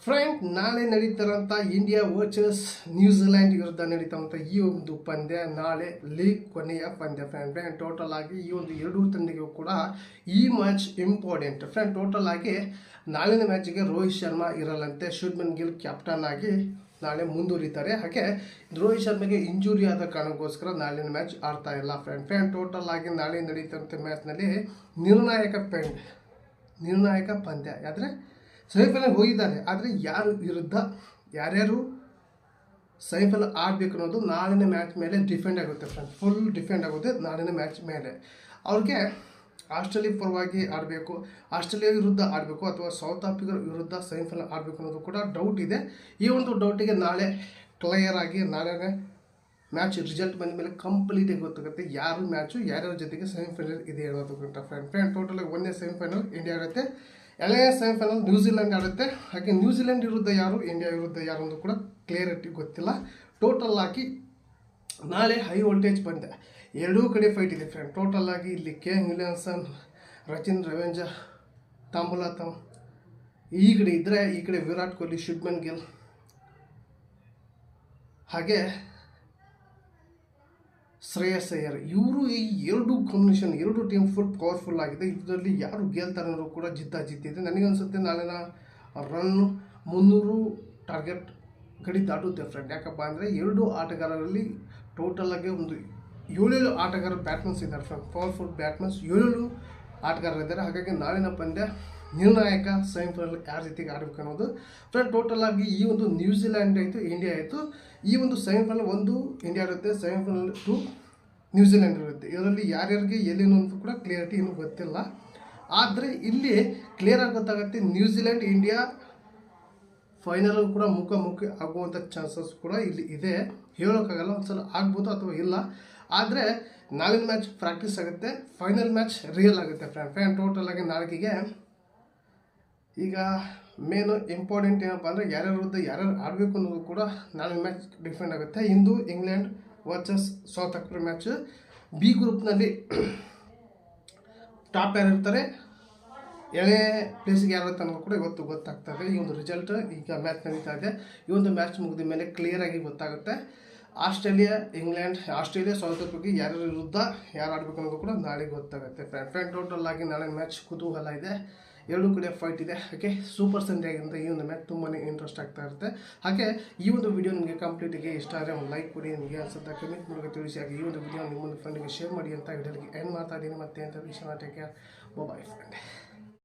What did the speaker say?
Friend, ನಾಳೆ ನಡೀತಾರಂಥ India versus New Zealand ವಿರುದ್ಧ ನಡೀತಾರಂಥ ಈ ಒಂದು ಪಂದ್ಯ ನಾಳೆ ಲೀಗ್ ಕೊನೆಯ ಪಂದ್ಯ ಫ್ರೆಂಡ್. ಟೋಟಲ್ ಆಗಿ ಈ ಒಂದು ಎರಡೂ ತಂಡಗಳಿಗೂ ಕೂಡ ಈ ಮ್ಯಾಚ್ ಇಂಪಾರ್ಟೆಂಟ್ ಫ್ರೆಂಡ್. ಟೋಟಲ್ ಆಗಿ ನಾಳಿನ ಮ್ಯಾಚ್ಗೆ ರೋಹಿತ್ ಶರ್ಮಾ ಇರಲ್ಲಂತೆ. ಶುಭ್ಮನ್ ಗಿಲ್ ಕ್ಯಾಪ್ಟನ್ ಆಗಿ ನಾಳೆ ಮುಂದುವರಿತಾರೆ. ಹಾಗೆ ರೋಹಿತ್ ಶರ್ಮಗೆ ಇಂಜುರಿ ಆದ ಕಾರಣಕ್ಕೋಸ್ಕರ ನಾಳಿನ ಮ್ಯಾಚ್ ಆಡ್ತಾ ಇಲ್ಲ ಫ್ರೆಂಡ್. ಟೋಟಲ್ ಆಗಿ ನಾಳೆ ನಡೀತಾರಂಥ ಮ್ಯಾಚ್ನಲ್ಲಿ ನಿರ್ಣಾಯಕ ಪಂದ್ಯ. ಆದರೆ ಸೆಮಿಫೈನಲ್ ಹೋಗಿದ್ದಾರೆ, ಆದರೆ ಯಾರ್ಯಾರು ಸೆಮಿಫೈನಲ್ ಆಡಬೇಕು ಅನ್ನೋದು ನಾಳಿನ ಮ್ಯಾಚ್ ಮೇಲೆ ಡಿಪೆಂಡ್ ಆಗುತ್ತೆ ಫ್ರೆಂಡ್. ಫುಲ್ ಡಿಪೆಂಡ್ ಆಗುತ್ತೆ ನಾಳಿನ ಮ್ಯಾಚ್ ಮೇಲೆ. ಅವ್ರಿಗೆ ಆಸ್ಟ್ರೇಲಿಯಾ ಪರವಾಗಿ ಆಡಬೇಕು, ಆಸ್ಟ್ರೇಲಿಯಾ ವಿರುದ್ಧ ಆಡಬೇಕು ಅಥವಾ ಸೌತ್ ಆಫ್ರಿಕಾ ವಿರುದ್ಧ ಸೆಮಿಫೈನಲ್ ಆಡಬೇಕು ಅನ್ನೋದು ಕೂಡ ಡೌಟ್ ಇದೆ. ಈ ಒಂದು ಡೌಟಿಗೆ ನಾಳೆ ಕ್ಲಿಯರ್ ಆಗಿ ನಾಳೆ ಮ್ಯಾಚ್ ರಿಸಲ್ಟ್ ಬಂದ ಮೇಲೆ ಕಂಪ್ಲೀಟಾಗಿ ಗೊತ್ತಾಗುತ್ತೆ ಯಾರ್ಯಾರ ಜೊತೆಗೆ ಸೆಮಿಫೈನಲ್ ಇದೆ ಅನ್ನೋದು ಫ್ರೆಂಡ್. ಟೋಟಲಾಗಿ ಒಂದೇ ಸೆಮಿಫೈನಲ್ ಇಂಡಿಯಾ ಆಗುತ್ತೆ, ಎರಡನೇ ಸೆಮಿಫೈನಲ್ ನ್ಯೂಜಿಲೆಂಡ್ ಆಡುತ್ತೆ. ಹಾಗೆ ನ್ಯೂಜಿಲೆಂಡ್ ವಿರುದ್ಧ ಯಾರು, ಇಂಡಿಯಾ ವಿರುದ್ಧ ಯಾರು ಅಂತ ಕೂಡ ಕ್ಲಿಯರಿಟಿ ಗೊತ್ತಿಲ್ಲ. ಟೋಟಲ್ ಆಗಿ ನಾಳೆ ಹೈ ವೋಲ್ಟೇಜ್ ಪಂದ್ಯ, ಎರಡೂ ಕಡೆ ಫೈಟ್ ಇದೆ ಫ್ರೆಂಡ್. ಟೋಟಲ್ ಆಗಿ ಇಲ್ಲಿ ಕೇನ್ ವಿಲಿಯಮ್ಸನ್, ರಚಿನ್ ರವೀಂದ್ರ, ತಾಂಬುಲಾತಮ್ ಈ ಕಡೆ ಇದ್ದರೆ, ಈ ಕಡೆ ವಿರಾಟ್ ಕೊಹ್ಲಿ, ಶುಭ್ಮನ್ ಗಿಲ್, ಹಾಗೆ ಶ್ರೇಯಸ್ ಅಯ್ಯರ್, ಇವರು ಈ ಎರಡು ಕಾಂಬಿನೇಷನ್, ಎರಡು ಟೀಮ್ ಫುಲ್ ಪವರ್ಫುಲ್ ಆಗಿದೆ. ಇದರಲ್ಲಿ ಯಾರು ಗೆಲ್ತಾರೆ ಅನ್ನೋದು ಕೂಡ ಜಿದ್ದಿದೆ. ನನಗನ್ಸುತ್ತೆ ನಾಳಿನ ರನ್ 300 ಟಾರ್ಗೆಟ್ ಗಡಿ ದಾಟುತ್ತೆ ಫ್ರೆಂಡ್. ಯಾಕಪ್ಪ ಅಂದರೆ ಎರಡು ಆಟಗಾರರಲ್ಲಿ ಟೋಟಲ್ ಆಗಿ ಒಂದು 7 ಆಟಗಾರ ಬ್ಯಾಟ್ಮನ್ಸ್ ಇದ್ದಾರೆ ಫ್ರೆಂಡ್. ಪವರ್ಫುಲ್ ಬ್ಯಾಟ್ಮನ್ಸ್ 7 ಆಟಗಾರರಿದ್ದಾರೆ. ಹಾಗಾಗಿ ನಾಳಿನ ಪಂದ್ಯ ನಿರ್ಣಾಯಕ ಸೆಮಿಫೈನಲ್ ಯಾರ ಜೊತೆಗೆ ಆಡಬೇಕು ಅನ್ನೋದು ಫ್ರೆಂಡ್. ಟೋಟಲ್ ಆಗಿ ಈ ಒಂದು ನ್ಯೂಜಿಲೆಂಡ್ ಆಯಿತು, ಇಂಡಿಯಾ ಆಯಿತು. ಈ ಒಂದು ಸೆಮಿಫೈನಲ್ 1 ಇಂಡಿಯಾ ಇರುತ್ತೆ, ಸೆಮಿಫೈನಲ್ 2 ನ್ಯೂಜಿಲೆಂಡ್ ಇರುತ್ತೆ. ಇದರಲ್ಲಿ ಯಾರ್ಯಾರಿಗೆ ಎಲ್ಲಿನೂ ಅಂತ ಕೂಡ ಕ್ಲಿಯರಿಟಿ ಇನ್ನೂ ಗೊತ್ತಿಲ್ಲ. ಆದರೆ ಇಲ್ಲಿ ಕ್ಲಿಯರ್ ಆಗಿ ಗೊತ್ತಾಗುತ್ತೆ, ನ್ಯೂಜಿಲೆಂಡ್ ಇಂಡಿಯಾ ಫೈನಲ್ ಕೂಡ ಮುಖಾಮುಖಿ ಆಗುವಂಥ ಚಾನ್ಸಸ್ ಕೂಡ ಇಲ್ಲಿ ಇದೆ. ಹೇಳೋಕ್ಕಾಗಲ್ಲ, ಒಂದು ಸಲ ಆಗ್ಬೋದು ಅಥವಾ ಇಲ್ಲ. ಆದರೆ ನಾಳಿನ ಮ್ಯಾಚ್ ಪ್ರಾಕ್ಟೀಸ್ ಆಗುತ್ತೆ, ಫೈನಲ್ ಮ್ಯಾಚ್ ರಿಯಲ್ ಆಗುತ್ತೆ ಫ್ರೆಂಡ್. ಟೋಟಲ್ ಆಗಿ ನಾಳೆಗೆ ಈಗ ಮೇನು ಇಂಪಾರ್ಟೆಂಟ್ ಏನಪ್ಪ ಅಂದರೆ ಯಾರ್ಯಾರ ವಿರುದ್ಧ ಯಾರ್ಯಾರು ಆಡಬೇಕು ಅನ್ನೋದು ಕೂಡ ನಾಳಿನ ಮ್ಯಾಚ್ ಡಿಫೆಂಡ್ ಆಗುತ್ತೆ. ಇಂದು England versus South Africa match. B ಗ್ರೂಪ್ನಲ್ಲಿ ಟಾಪ್ ಯಾರು ಇರ್ತಾರೆ, ಎಳೆ ಪ್ಲೇಸಿಗೆ ಯಾರು ಇರ್ತಾರೆ ಅನ್ನೋದು ಕೂಡ ಇವತ್ತು ಗೊತ್ತಾಗ್ತದೆ. ಈ ಒಂದು ರಿಸಲ್ಟ್ ಈಗ ಮ್ಯಾಚ್ ನಡೀತಾ ಇದೆ. ಈ ಒಂದು ಮ್ಯಾಚ್ ಮುಗಿದ ಮೇಲೆ ಕ್ಲಿಯರ್ ಆಗಿ ಗೊತ್ತಾಗುತ್ತೆ. ಆಸ್ಟ್ರೇಲಿಯಾ ಸೌತ್ ಆಫ್ರಿಕಾ ಯಾರ್ಯಾರ ವಿರುದ್ಧ ಯಾರು ಆಡಬೇಕು ಅನ್ನೋದು ಕೂಡ ನಾಳೆ ಗೊತ್ತಾಗುತ್ತೆ ಫ್ರೆಂಡ್. ಟೋಟಲ್ ಆಗಿ ನಾಳೆ ಮ್ಯಾಚ್ ಕುತೂಹಲ ಇದೆ, ಎರಡೂ ಕಡೆ ಫೈಟ್ ಇದೆ. ಹಾಗೆ ಸೂಪರ್ ಸಂಡೇ ಆಗಿಂದ ಈ ಒಂದು ಮ್ಯಾಚ್ ತುಂಬಾ ಇಂಟ್ರೆಸ್ಟ್ ಆಗ್ತಾ ಇರುತ್ತೆ. ಹಾಗೆ ಈ ಒಂದು ವಿಡಿಯೋ ನಿಮಗೆ ಕಂಪ್ಲೀಟಿಗೆ ಇಷ್ಟ ಆದರೆ ಒಂದು ಲೈಕ್ ಕೊಡಿ, ನಿಮಗೆ ಅನ್ಸುತ್ತೆ ಕಮೆಂಟ್ ಮೂಲಕ ತಿಳಿಸಿ. ಹಾಗೆ ಈ ಒಂದು ವಿಡಿಯೋ ನಿಮ್ಮೊಂದು ಫ್ರೆಂಡಿಗೆ ಶೇರ್ ಮಾಡಿ ಅಂತ ವಿಡಿಯೋಗೆ ಎಂಡ್ ಮಾಡ್ತಾ ಇದ್ದೀನಿ. ಮತ್ತೆ ಅಂತ ವಿಷಯ ಟೇಕ್ ಕೇರ್, ಬಾಯ್ ಫ್ರೆಂಡ್.